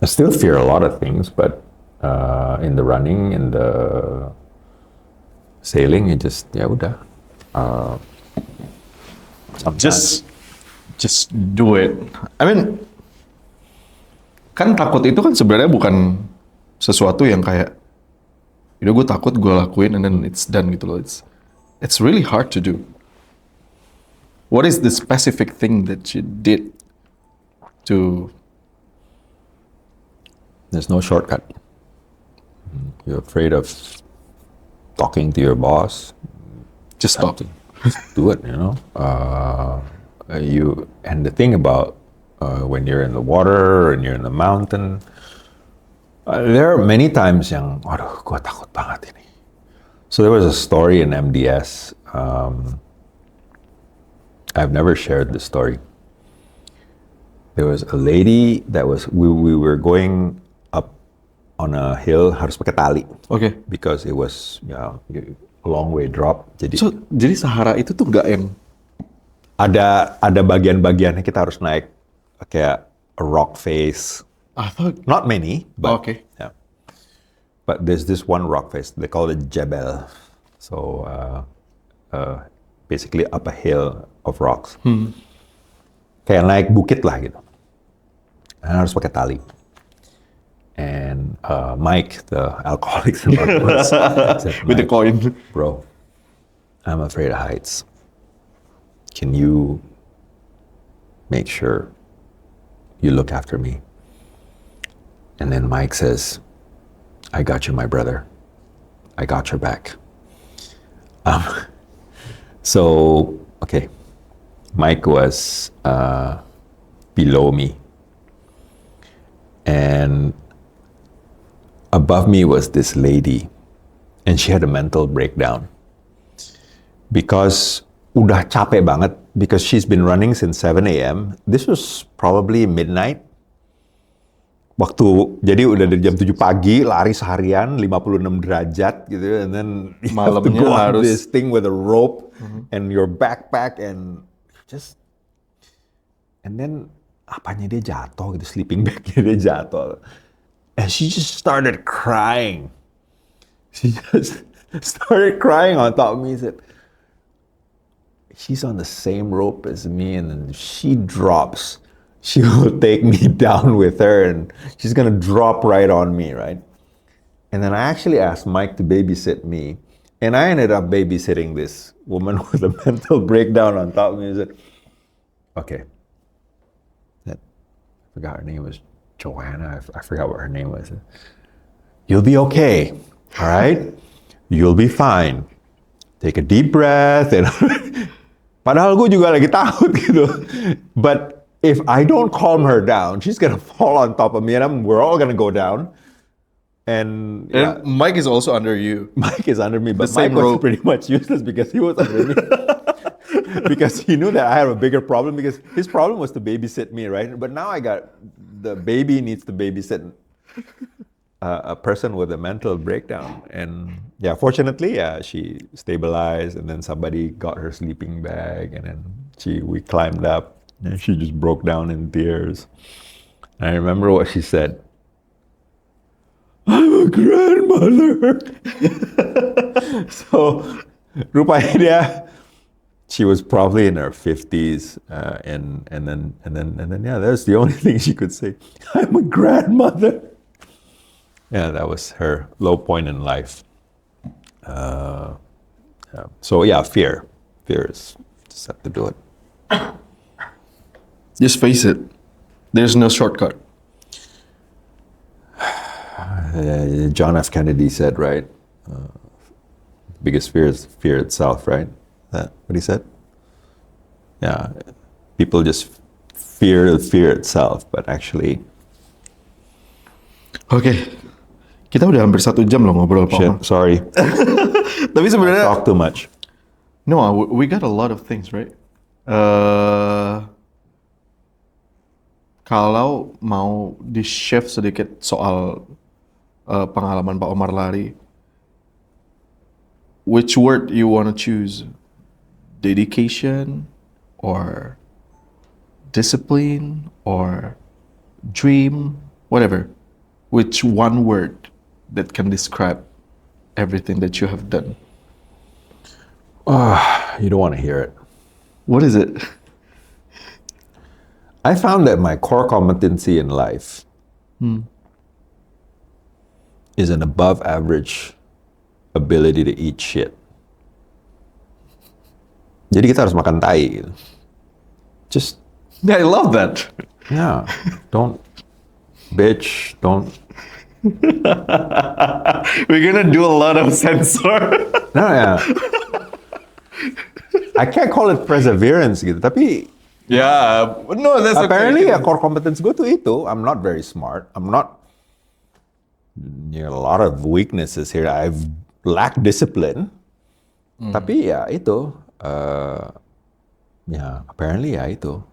I still fear a lot of things, but in the running, in the sailing, it just, ya udah. Just do it. I mean, kan takut itu kan sebenarnya bukan sesuatu yang kayak, udah gue takut, gue lakuin, and then it's done gitu loh. It's really hard to do. What is the specific thing that you did to? There's no shortcut. You're afraid of talking to your boss. Just stop. Just do it, you know. And the thing about when you're in the water and you're in the mountain, there are many times yang, aduh, gue takut banget ini. So there was a story in MDS. I've never shared this story. There was a lady that we were going up on a hill, harus pakai tali. Okay. Because it was a long way drop. Jadi Sahara itu tuh nggak yang ada bagian-bagiannya kita harus naik kayak a rock face. Not many, but okay. Yeah. But there's this one rock face. They call it Jebel. So basically up a hill of rocks. Kayak naik bukit lah gitu. And harus pakai tali. And Mike, the Alcoholics Anonymous, said, with the coin. Bro, I'm afraid of heights. Can you make sure you look after me? And then Mike says, I got you, my brother. I got your back. So, okay. Mike was below me. And above me was this lady. And she had a mental breakdown. Because udah capek banget. Because she's been running since 7 a.m. This was probably midnight. Jadi udah dari jam 7 pagi, lari seharian, 56 derajat gitu. And then you have to go on this thing with a rope and your backpack and then apanya dia jatuh gitu, sleeping bagnya dia jatuh. And she just started crying. She just started crying on top of me. She said, she's on the same rope as me and then she drops. She will take me down with her and she's going to drop right on me, right? And then I actually asked Mike to babysit me. And I ended up babysitting this woman with a mental breakdown on top of me. I said, okay. I forgot her name was Joanna. I forgot what her name was. You'll be okay, all right? You'll be fine. Take a deep breath. And padahal gue juga lagi takut gitu. But if I don't calm her down, she's gonna fall on top of me and we're all gonna go down. And yeah, And Mike is also under you. Mike is under me, but The same Mike was rope. pretty much useless because he was under me. Because he knew that I had a bigger problem because his problem was to babysit me, right? But now I got the baby needs to babysit a person with a mental breakdown. And yeah, fortunately, she stabilized, and then somebody got her sleeping bag, and then we climbed up, and she just broke down in tears. And I remember what she said. I'm a grandmother. So, rupanya dia, she was probably in her 50s, and then yeah, that's the only thing she could say. I'm a grandmother. Yeah, that was her low point in life. So yeah, fear is just have to do it. Just face it. There's no shortcut. John F. Kennedy said, right? Biggest fear is fear itself, right? That what he said? Yeah, people just fear itself, but actually. Oke, kita udah hampir 1 jam loh ngobrol, Pak Omar. Shit, sorry. Tapi sebenarnya Talk too much. no, we got a lot of things, right? Kalau mau di-shift sedikit soal pengalaman Pak Omar lari, which word you want to choose? Dedication or discipline or dream, whatever. Which one word that can describe everything that you have done? You don't want to hear it. What is it? I found that my core competency in life is an above average ability to eat shit. Jadi kita harus makan tai gitu. Just Yeah, I love that. yeah, don't bitch, don't. We're gonna do a lot of censor. No, yeah. I can't call it perseverance gitu, tapi Yeah, no, that's apparently okay. core competence gue tuh itu. I'm not very smart. I'm not. A lot of weaknesses here. I've lacked discipline. Tapi ya itu. Apparently ya itu.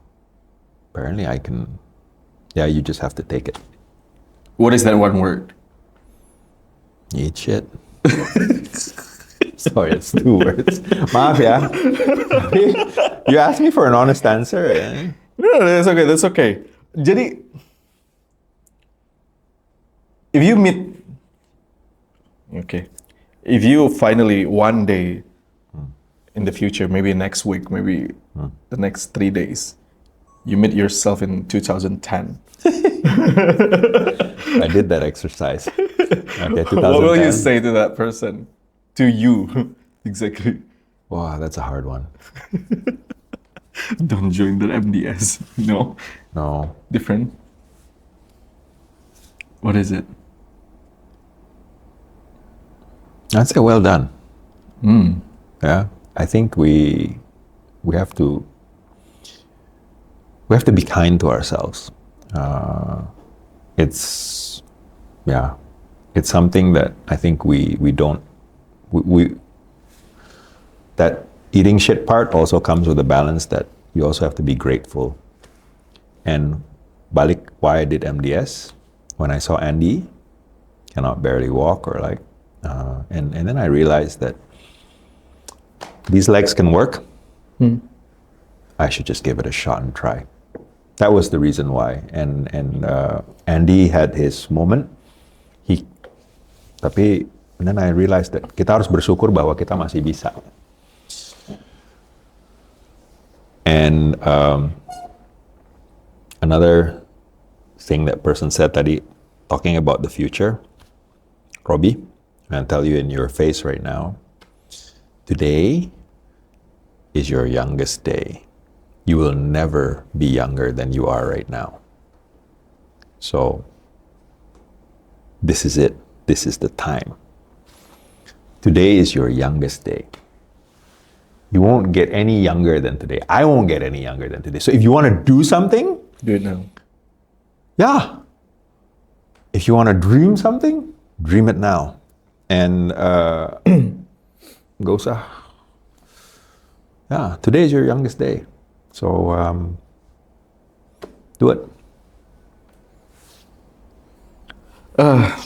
Apparently I can. Yeah, you just have to take it. What is that one word? Eat shit. Sorry, it's 2 words. Maaf ya. You asked me for an honest answer. No, that's okay. That's okay. Jadi, if you finally one day in the future, maybe next week, maybe the next 3 days, you meet yourself in 2010. I did that exercise. Okay, 2010. What will you say to that person? To you, exactly. Wow, that's a hard one. Don't join the MDS. No, No. different. What is it? I'd say well done. Yeah, I think we have to be kind to ourselves. It's something that I think we don't that eating shit part also comes with a balance that you also have to be grateful. And balik why I did MDS, when I saw Andy cannot barely walk or like, and then I realized that these legs can work. I should just give it a shot and try. That was the reason why. And Andy had his moment. And then I realized that kita harus bersyukur bahwa kita masih bisa. And another thing that person said tadi, talking about the future, Robbie, I'll tell you in your face right now, today is your youngest day. You will never be younger than you are right now. So, this is it. This is the time. Today is your youngest day. You won't get any younger than today. I won't get any younger than today. So if you want to do something, Do it now. yeah. If you want to dream something, dream it now. And gak usah. Yeah, today is your youngest day. So do it.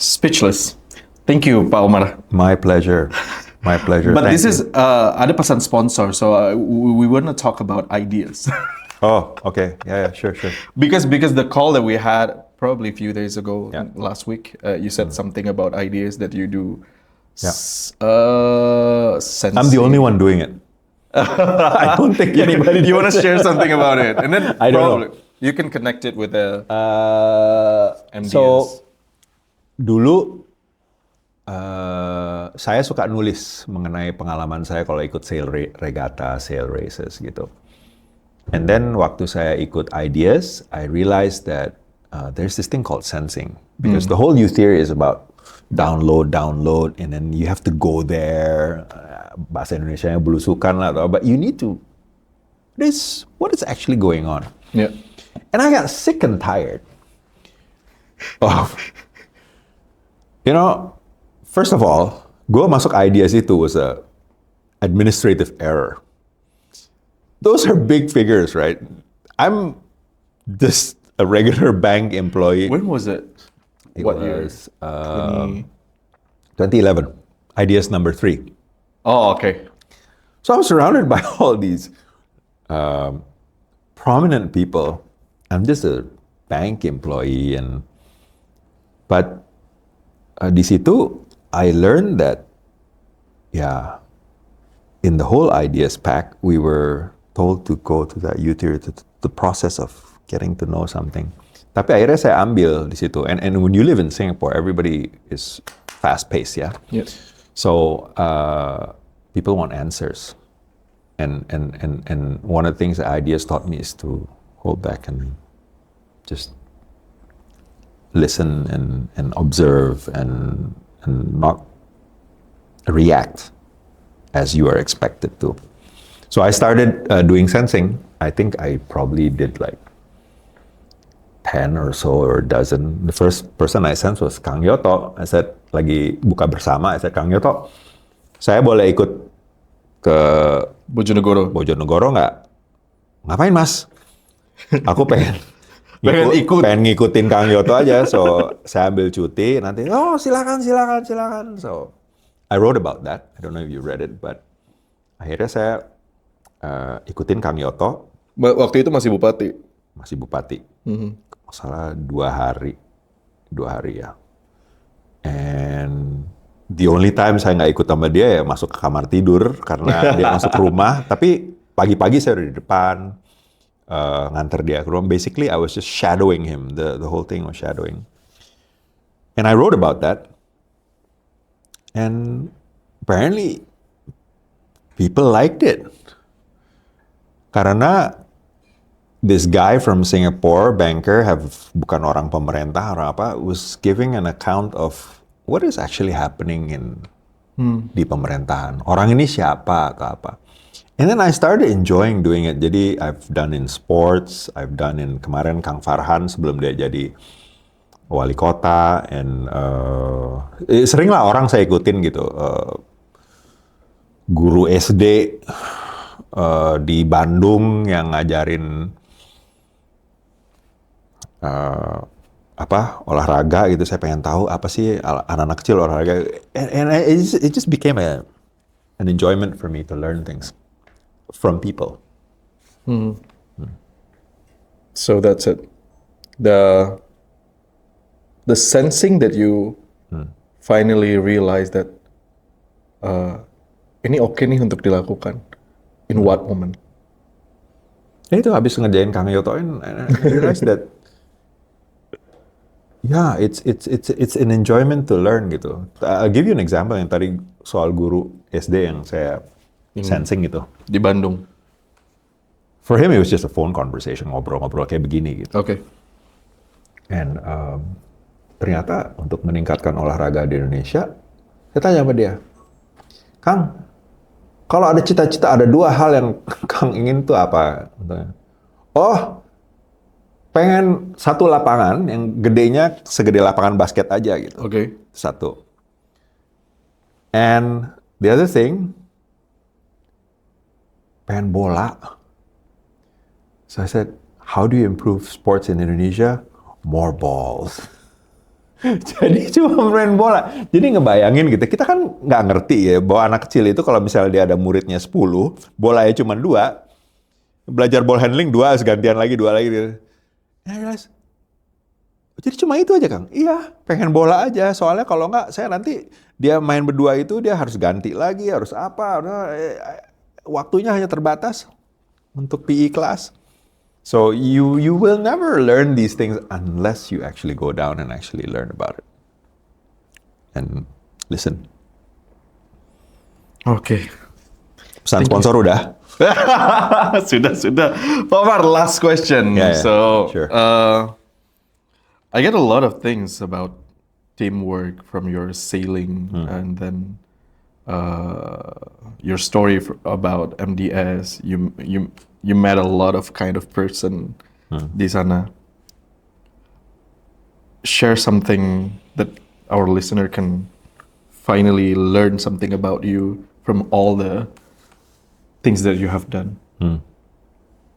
Speechless. Thank you, Pak Omar. My pleasure. My pleasure. But Thank this you. is ada pesan sponsor, so we want to talk about ideas. Oh, okay. Yeah, sure. because the call that we had probably a few days ago, Yeah. last week, you said something about ideas that you do. Yeah. Sensing. I'm the only one doing it. I don't think anybody. You want to share something about it, and then I don't probably know. you can connect it with the MDS. So dulu saya suka nulis mengenai pengalaman saya kalau ikut regatta, sail races gitu. And then waktu saya ikut ideas, I realized that there's this thing called sensing. Because the whole youth theory is about download, and then you have to go there. Bahasa Indonesianya belusukan lah, but you need to. What is actually going on? Yeah. And I got sick and tired of, first of all, gue masuk ideas itu was a administrative error. Those are big figures, right? I'm just a regular bank employee. When was it? What year? was 2011. Ideas number 3. Oh, okay. So I'm surrounded by all these prominent people. I'm just a bank employee, but di situ I learned that, in the whole ideas pack, we were told to go to that youth theory, to the process of getting to know something. Tapi akhirnya saya ambil di situ. And when you live in Singapore, everybody is fast paced, yeah. Yes. So people want answers, and one of the things that ideas taught me is to hold back and just listen and observe and not react as you are expected to. So I started doing sensing. I think I probably did like 10 or so or a dozen. The first person I sensed was Kang Yoto. I said, lagi buka bersama, I said, Kang Yoto, saya boleh ikut ke Bojonegoro nggak? Ngapain mas? Aku pengen ngikutin Kang Yoto aja. So saya ambil cuti, nanti, oh silakan. So I wrote about that. I don't know if you read it, but akhirnya saya ikutin Kang Yoto. Waktu itu masih bupati. Masih bupati. Masalah 2 hari ya. And the only time saya nggak ikut sama dia ya masuk ke kamar tidur karena dia masuk rumah. Tapi pagi-pagi saya udah di depan nganter dia ke rumah. Basically, I was just shadowing him. The whole thing was shadowing. And I wrote about that. And apparently, people liked it. Karena this guy from Singapore, banker, bukan orang pemerintah, orang apa, was giving an account of what is actually happening di pemerintahan. Orang ini siapa atau apa. And then I started enjoying doing it. Jadi I've done in sports, I've done in kemarin Kang Farhan sebelum dia jadi wali kota, and sering lah orang saya ikutin gitu. Guru SD di Bandung yang ngajarin olahraga gitu, saya pengen tahu apa sih anak-anak kecil olahraga, and it just became an enjoyment for me to learn things from people. So that's it. The sensing that you finally realize that ini oke nih untuk dilakukan. In what moment? Ya itu habis ngerjain Kang Yoto, and I realized that it's an enjoyment to learn gitu. I'll give you an example yang tadi soal guru SD yang saya sensing gitu. Di Bandung. For him it was just a phone conversation, ngobrol-ngobrol kayak begini gitu. Okay. And ternyata untuk meningkatkan olahraga di Indonesia, saya tanya sama dia, Kang, kalau ada cita-cita, ada 2 hal yang Kang ingin tuh apa? Oh, pengen satu lapangan yang gedenya segede lapangan basket aja gitu. Okay. Satu. And the other thing, pengen bola. So I said, how do you improve sports in Indonesia? More balls. Jadi cuma main bola. Jadi ngebayangin gitu, kita kan nggak ngerti ya bahwa anak kecil itu kalau misalnya dia ada muridnya 10, bolanya cuma 2, belajar ball handling 2, gantian lagi 2 lagi gitu. Ya guys, jadi cuma itu aja Kang? Iya, pengen bola aja. Soalnya kalau nggak, saya nanti dia main berdua itu dia harus ganti lagi, harus apa. Waktunya hanya terbatas untuk PE class. So you will never learn these things unless you actually go down and actually learn about it. And listen. Okay. Pesan sponsor udah? Sudah. Omar, last question. Yeah, so, sure. I get a lot of things about teamwork from your sailing and then your story about MDS. You met a lot of kind of person di sana. Share something that our listener can finally learn something about you from all the things that you have done.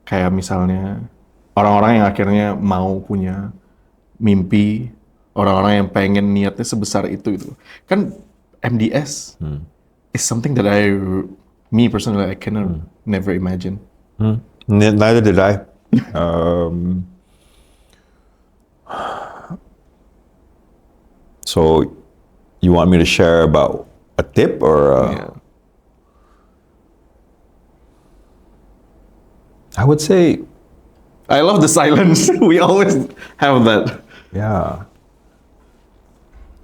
Kayak misalnya orang-orang yang akhirnya mau punya mimpi, orang-orang yang pengen niatnya sebesar itu gitu. Kan MDS is something that me personally, I cannot never imagine. Neither did I. So, you want me to share about a tip or? Yeah. I would say, I love the silence. We always have that. yeah.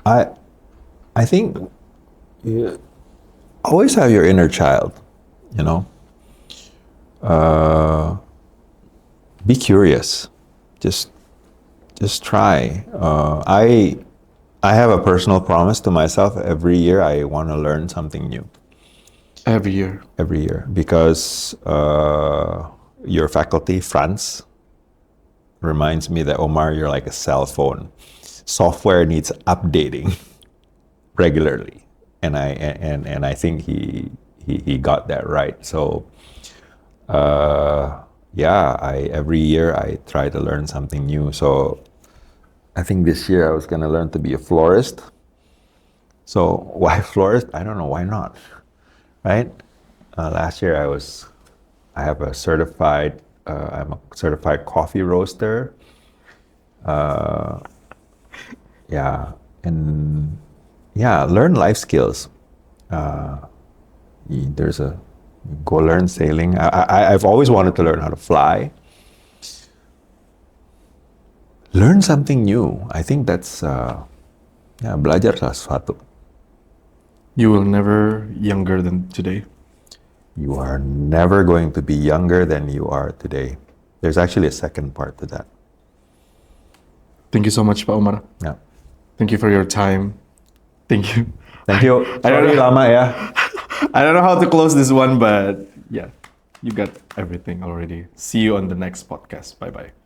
I think you always have your inner child, you know. Be curious. Just try. I have a personal promise to myself every year. I want to learn something new. Every year. Because your faculty, Franz, reminds me that, Omar, you're like a cell phone. Software needs updating regularly, and I think he got that right. So, every year I try to learn something new. So, I think this year I was gonna learn to be a florist. So why florist? I don't know. Why not? Right? Last year I have a certified. I'm a certified coffee roaster. Learn life skills. Go learn sailing. I've always wanted to learn how to fly. Learn something new. I think that's belajar sesuatu. You will never younger than today. You are never going to be younger than you are today. There's actually a second part to that. Thank you so much, Pak Omar. Yeah. Thank you for your time. Thank you. Thank you. Sorry lama ya. I don't know how to close this one, but yeah, you got everything already. See you on the next podcast. Bye-bye.